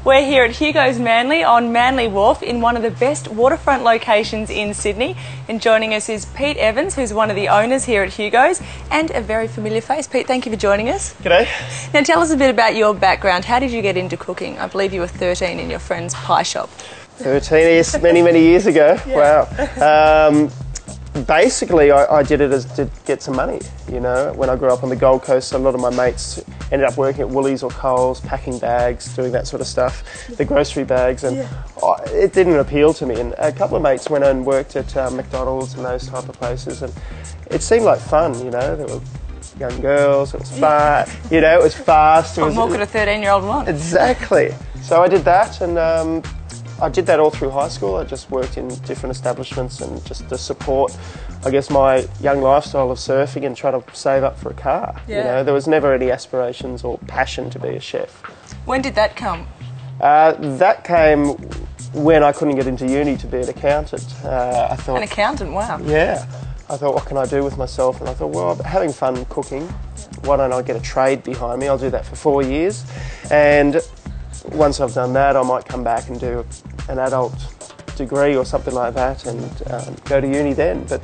We're here at HUGOS Manly on Manly Wharf in one of the best waterfront locations in Sydney. And joining us is Pete Evans, who's one of the owners here at HUGOS, and a very familiar face. Pete, thank you for joining us. G'day. Now tell us a bit about your background. How did you get into cooking? I believe you were 13 in your friend's pie shop. 13 years, many years ago. Yeah. Wow. Basically, I did it to get some money. You know, when I grew up on the Gold Coast, a lot of my mates ended up working at Woolies or Coles, packing bags, doing that sort of stuff, the grocery bags, and it didn't appeal to me. And a couple of mates went and worked at McDonald's and those type of places, and it seemed like fun. You know, there were young girls, it was fun. You know, it was fast. What more could a 13-year-old want? Exactly. So I did that, and I did that all through high school. I just worked in different establishments and just to support, I guess, my young lifestyle of surfing and trying to save up for a car. Yeah. You know, there was never any aspirations or passion to be a chef. When did that come? That came when I couldn't get into uni to be an accountant. I thought, An accountant, wow. yeah. I thought, what can I do with myself? And I thought, well, I'm having fun cooking. Why don't I get a trade behind me? I'll do that for 4 years. And once I've done that, I might come back and do an adult degree or something like that and go to uni then. But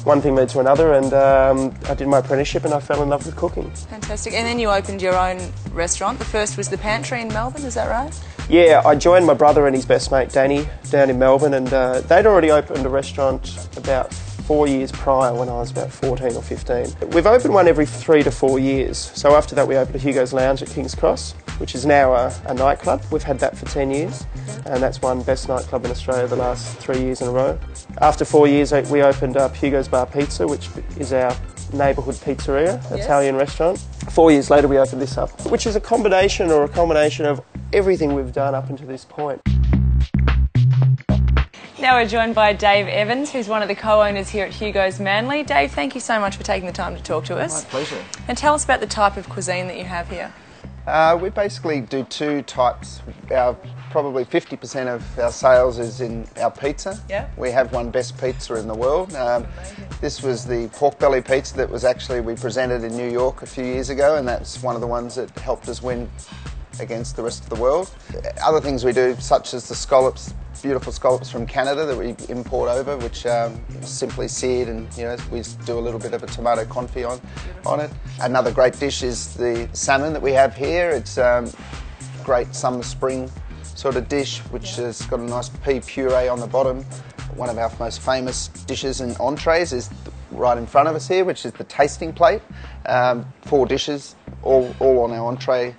one thing led to another, and I did my apprenticeship and I fell in love with cooking. Fantastic. And then you opened your own restaurant. The first was the Pantry in Melbourne, is that right? Yeah, I joined my brother and his best mate Danny down in Melbourne, and they'd already opened a restaurant about 4 years prior when I was about 14 or 15. We've opened one every 3 to 4 years. So after that we opened a HUGOS Lounge at King's Cross, which is now a nightclub. We've had that for 10 years, and that's won Best Nightclub in Australia the last 3 years in a row. After 4 years we opened up HUGOS Bar Pizza, which is our neighbourhood pizzeria, Italian restaurant. 4 years later we opened this up, which is a combination of everything we've done up until this point. Now we're joined by Dave Evans, who's one of the co-owners here at HUGOS Manly. Dave, thank you so much for taking the time to talk to us. My pleasure. And tell us about the type of cuisine that you have here. We basically do two types. Probably 50% of our sales is in our pizza. Yeah. We have one best pizza in the world. This was the pork belly pizza that was actually we presented in New York a few years ago, and that's one of the ones that helped us win against the rest of the world. Other things we do, such as the scallops, beautiful scallops from Canada that we import over, which simply seared, and you know, we do a little bit of a tomato confit on it. Another great dish is the salmon that we have here. It's great summer spring sort of dish, which has got a nice pea puree on the bottom. One of our most famous dishes and entrees is right in front of us here, which is the tasting plate. 4 dishes, all on our entree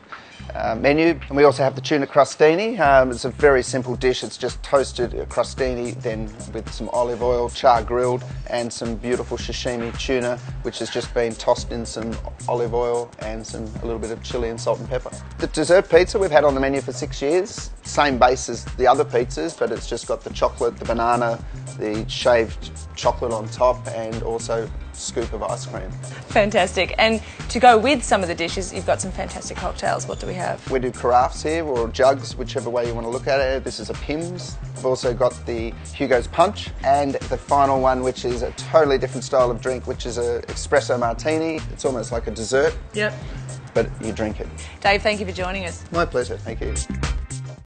menu. And we also have the tuna crostini. It's a very simple dish. It's just toasted crostini, then with some olive oil, char grilled, and some beautiful sashimi tuna, which has just been tossed in some olive oil and a little bit of chili and salt and pepper. The dessert pizza we've had on the menu for 6 years. Same base as the other pizzas, but it's just got the chocolate, the banana, the shaved chocolate on top, and also scoop of ice cream. Fantastic. And to go with some of the dishes, you've got some fantastic cocktails. What do we have? We do carafes here, or jugs, whichever way you want to look at it. This is a Pimm's. We've also got the HUGOS Punch, and the final one, which is a totally different style of drink, which is an espresso martini. It's almost like a dessert. Yep. But you drink it. Dave, thank you for joining us. My pleasure, thank you.